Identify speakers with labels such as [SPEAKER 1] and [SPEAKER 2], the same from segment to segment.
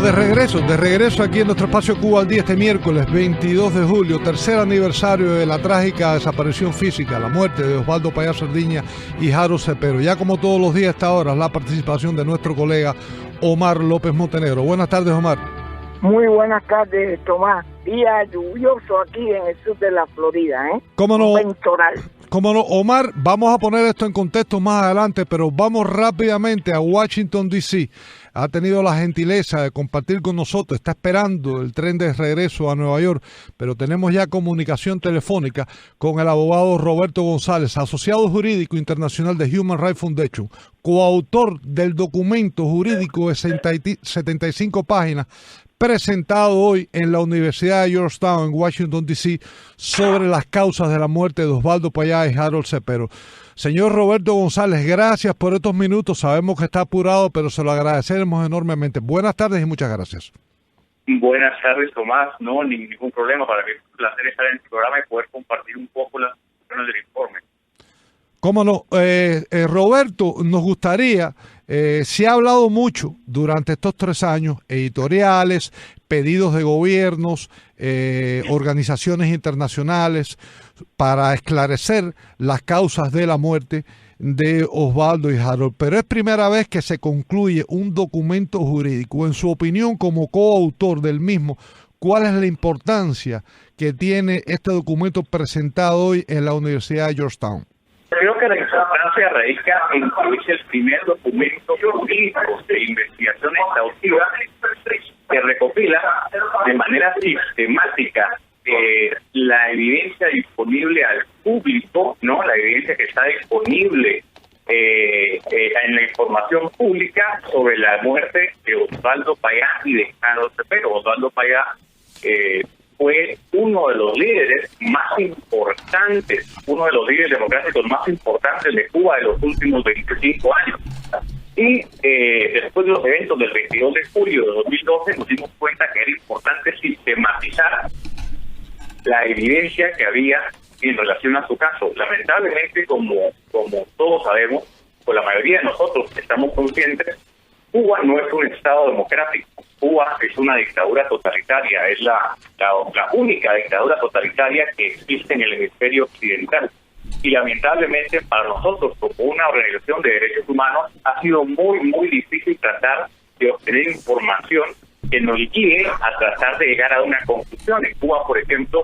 [SPEAKER 1] Bueno, de regreso aquí en nuestro espacio Cuba al Día este miércoles 22 de julio, tercer aniversario de la trágica desaparición física, la muerte de Osvaldo Payá Sardiña y Harold Cepero. Ya como todos los días a esta hora, la participación de nuestro colega Omar López Montenegro. Buenas tardes, Omar.
[SPEAKER 2] Muy buenas tardes, Tomás. Día lluvioso aquí en el sur de la Florida, ¿eh?
[SPEAKER 1] ¿Cómo no?
[SPEAKER 2] Ventoral.
[SPEAKER 1] Como no, Omar, vamos a poner esto en contexto más adelante, pero vamos rápidamente a Washington, D.C. Ha tenido la gentileza de compartir con nosotros, está esperando el tren de regreso a Nueva York, pero tenemos ya comunicación telefónica con el abogado Roberto González, asociado jurídico internacional de Human Rights Foundation, coautor del documento jurídico de 75 páginas, presentado hoy en la Universidad de Georgetown en Washington, D.C., sobre las causas de la muerte de Osvaldo Payá y Harold Cepero. Señor Roberto González, gracias por estos minutos. Sabemos que está apurado, pero se lo agradecemos enormemente. Buenas tardes y muchas gracias.
[SPEAKER 3] Buenas tardes, Tomás. No, ningún problema. Para mí es un placer estar en el programa y poder compartir un poco las cuestiones del informe.
[SPEAKER 1] Cómo no, Roberto, nos gustaría, se ha hablado mucho durante estos 3 años, editoriales, pedidos de gobiernos, organizaciones internacionales, para esclarecer las causas de la muerte de Osvaldo y Harold, pero es primera vez que se concluye un documento jurídico. En su opinión, como coautor del mismo, ¿cuál es la importancia que tiene este documento presentado hoy en la Universidad de Georgetown?
[SPEAKER 3] Creo que la importancia radica en que es el primer documento jurídico de investigación exhaustiva que recopila de manera sistemática la evidencia disponible al público, ¿no? La evidencia que está disponible en la información pública sobre la muerte de Osvaldo Payá y de Harold Cepero. Osvaldo Payá fue uno de los líderes más importantes, uno de los líderes democráticos más importantes de Cuba de los últimos 25 años. Y después de los eventos del 22 de julio de 2012 nos dimos cuenta que era importante sistematizar la evidencia que había en relación a su caso. Lamentablemente, como todos sabemos, o la mayoría de nosotros estamos conscientes, Cuba no es un Estado democrático. Cuba es una dictadura totalitaria, es la única dictadura totalitaria que existe en el hemisferio occidental. Y lamentablemente para nosotros, como una organización de derechos humanos, ha sido muy, muy difícil tratar de obtener información que nos guíe a tratar de llegar a una conclusión. En Cuba, por ejemplo,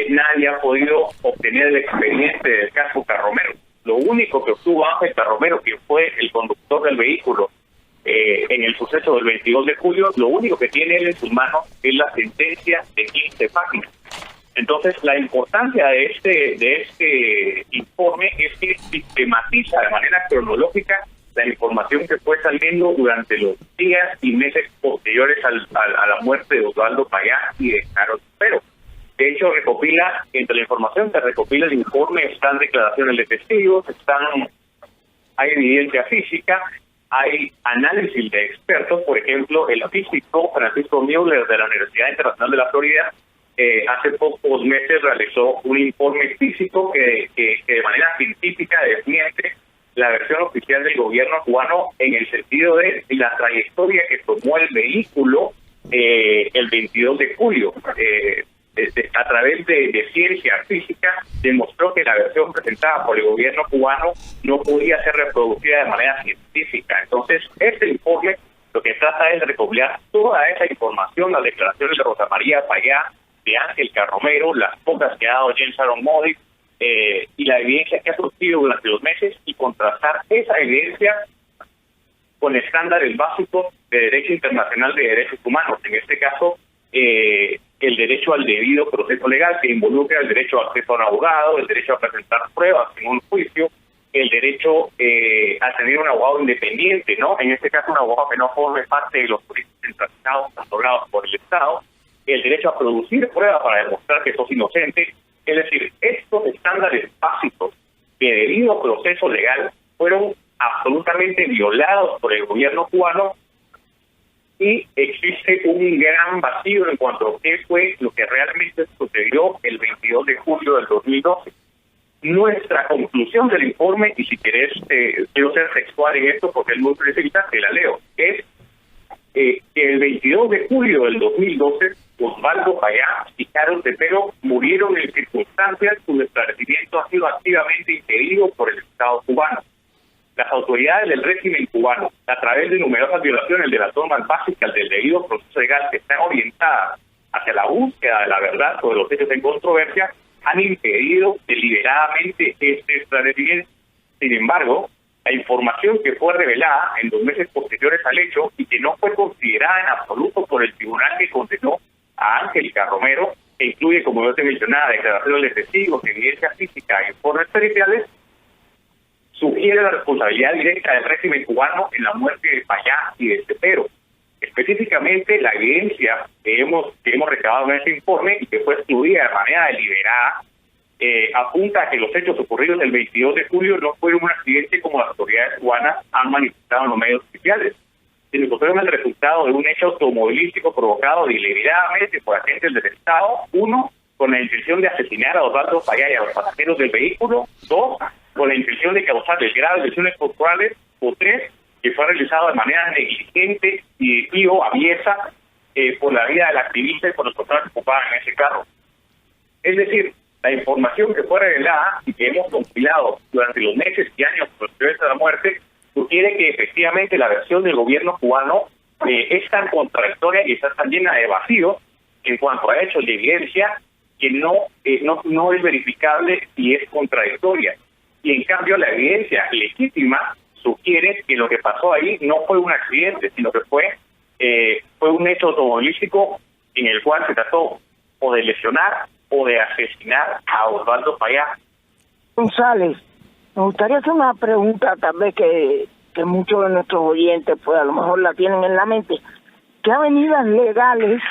[SPEAKER 3] nadie ha podido obtener el expediente del caso Carromero. Lo único que obtuvo Ángel Carromero, que fue el conductor del vehículo en el suceso del 22 de julio, lo único que tiene él en sus manos es la sentencia de 15 páginas. Entonces, la importancia de este informe es que sistematiza de manera cronológica la información que fue saliendo durante los días y meses posteriores a la muerte de Osvaldo Payá y de Harold Cepero. De hecho, entre la información que recopila el informe están declaraciones de testigos, hay evidencia física, hay análisis de expertos. Por ejemplo, el físico Francisco Müller de la Universidad Internacional de la Florida hace pocos meses realizó un informe físico que de manera científica desmiente la versión oficial del gobierno cubano en el sentido de la trayectoria que tomó el vehículo el 22 de julio. A través de ciencia física demostró que la versión presentada por el gobierno cubano no podía ser reproducida de manera científica. Entonces, este informe lo que trata es de recopilar toda esa información, las declaraciones de Rosa María Payá, de Ángel Carromero, las pocas que ha dado James Aaron Modi, y la evidencia que ha surgido durante los meses, y contrastar esa evidencia con estándares básicos de derecho internacional de derechos humanos. En este caso, el derecho al debido proceso legal, que involucra el derecho al acceso a un abogado, el derecho a presentar pruebas en un juicio, el derecho a tener un abogado independiente, ¿no? En este caso, un abogado que no forme parte de los juicios centralizados otorgados por el Estado, el derecho a producir pruebas para demostrar que sos inocente. Es decir, estos estándares básicos de debido proceso legal fueron absolutamente violados por el gobierno cubano, y existe un gran vacío en cuanto a qué fue lo que realmente sucedió el 22 de julio del 2012. Nuestra conclusión del informe, y si querés, quiero ser textual en esto porque es muy precisa, te la leo, es que el 22 de julio del 2012, Osvaldo Payá y Carlos Tepero murieron en circunstancias cuyo esclarecimiento ha sido activamente impedido por el Estado cubano. Las autoridades del régimen cubano, a través de numerosas violaciones de las normas básicas del debido proceso legal que están orientadas hacia la búsqueda de la verdad sobre los hechos en controversia, han impedido deliberadamente este esclarecimiento. Sin embargo, la información que fue revelada en los meses posteriores al hecho y que no fue considerada en absoluto por el tribunal que condenó a Angélica Romero, que incluye, como yo te mencionaba, declaraciones de testigos, evidencia física e informes periciales, sugiere la responsabilidad directa del régimen cubano en la muerte de Payá y de Tepero. Específicamente, la evidencia que hemos recabado en este informe y que fue excluida de manera deliberada apunta a que los hechos ocurridos el 22 de julio no fueron un accidente como las autoridades cubanas han manifestado en los medios oficiales, sino que fueron el resultado de un hecho automovilístico provocado deliberadamente por agentes del Estado, uno, con la intención de asesinar a Osvaldo Payá y a los pasajeros del vehículo, dos, con la intención de causarles graves lesiones corporales, o tres, que fue realizado de manera negligente y o aviesa por la vida del activista y por las personas que ocupaban en ese carro. Es decir, la información que fue revelada y que hemos compilado durante los meses y años posteriores a la muerte sugiere que efectivamente la versión del gobierno cubano es tan contradictoria y está tan llena de vacíos en cuanto a hechos de evidencia que no es verificable y es contradictoria. Y en cambio la evidencia legítima sugiere que lo que pasó ahí no fue un accidente, sino que fue un hecho automovilístico en el cual se trató o de lesionar o de asesinar a Osvaldo Payá.
[SPEAKER 2] González, me gustaría hacer una pregunta tal vez que muchos de nuestros oyentes pues a lo mejor la tienen en la mente. ¿Qué avenidas legales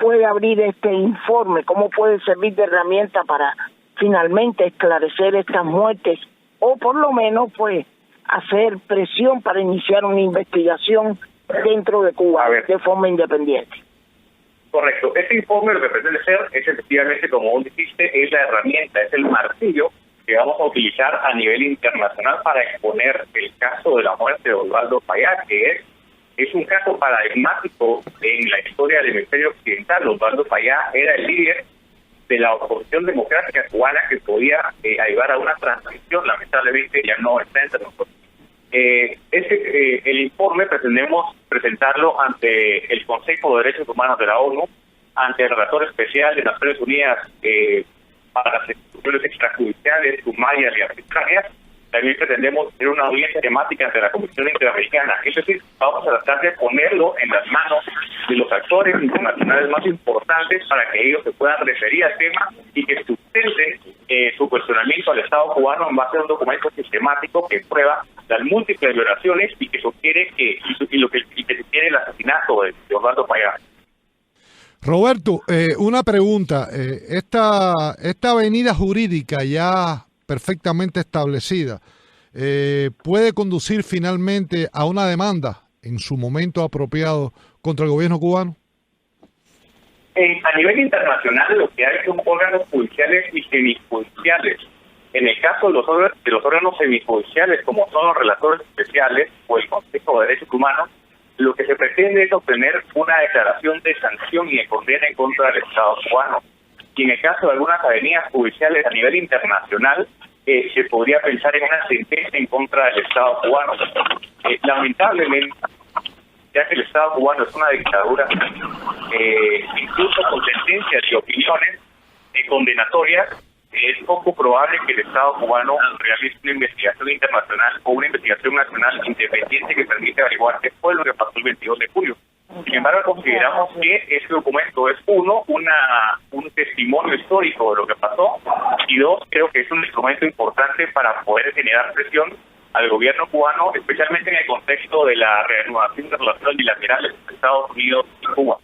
[SPEAKER 2] puede abrir este informe? ¿Cómo puede servir de herramienta para finalmente esclarecer estas muertes o por lo menos pues hacer presión para iniciar una investigación dentro de Cuba de forma independiente?
[SPEAKER 3] Correcto. Este informe lo que pretende ser es efectivamente, como vos dijiste, es la herramienta, es el martillo que vamos a utilizar a nivel internacional para exponer el caso de la muerte de Osvaldo Payá, que es un caso paradigmático en la historia del hemisferio occidental. Osvaldo Payá era el líder de la oposición democrática cubana que podía ayudar a una transición. Lamentablemente ya no está entre nosotros. El informe pretendemos presentarlo ante el Consejo de Derechos Humanos de la ONU, ante el relator especial de Naciones Unidas para las instituciones extrajudiciales, sumarias y arbitrarias. También pretendemos tener una audiencia temática ante la Comisión Interamericana. Es decir, vamos a tratar de ponerlo en las manos de los actores internacionales más importantes para que ellos se puedan referir al tema y que sustenten su cuestionamiento al Estado cubano en base a un documento sistemático que prueba las múltiples violaciones y que sugiere que sugiere el asesinato de Osvaldo Payá.
[SPEAKER 1] Roberto, una pregunta. Esta avenida jurídica ya perfectamente establecida, ¿puede conducir finalmente a una demanda en su momento apropiado contra el gobierno cubano?
[SPEAKER 3] A nivel internacional lo que hay son órganos judiciales y semijudiciales. En el caso de los órganos semijudiciales, como son los relatores especiales o el Consejo de Derechos Humanos, lo que se pretende es obtener una declaración de sanción y de condena en contra del Estado cubano. Y en el caso de algunas avenidas judiciales a nivel internacional, se podría pensar en una sentencia en contra del Estado cubano. Lamentablemente, ya que el Estado cubano es una dictadura, incluso con sentencias y opiniones condenatorias, es poco probable que el Estado cubano realice una investigación internacional o una investigación nacional independiente que permita averiguar qué fue lo que pasó el 22 de julio. Sin embargo, consideramos que este documento es, uno, un testimonio histórico de lo que pasó, y dos, creo que es un instrumento importante para poder generar presión al gobierno cubano, especialmente en el contexto de la reanudación de relaciones bilaterales entre Estados Unidos y Cuba.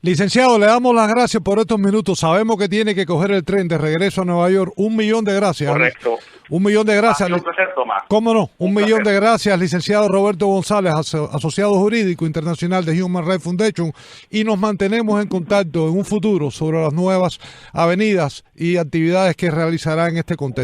[SPEAKER 1] Licenciado, le damos las gracias por estos minutos. Sabemos que tiene que coger el tren de regreso a Nueva York. 1 millón de gracias.
[SPEAKER 3] Correcto.
[SPEAKER 1] 1 millón de gracias.
[SPEAKER 3] Un placer, Tomás.
[SPEAKER 1] ¿Cómo no? Un millón de gracias, licenciado Roberto González, asociado jurídico internacional de Human Rights Foundation, y nos mantenemos en contacto en un futuro sobre las nuevas avenidas y actividades que realizará en este contexto.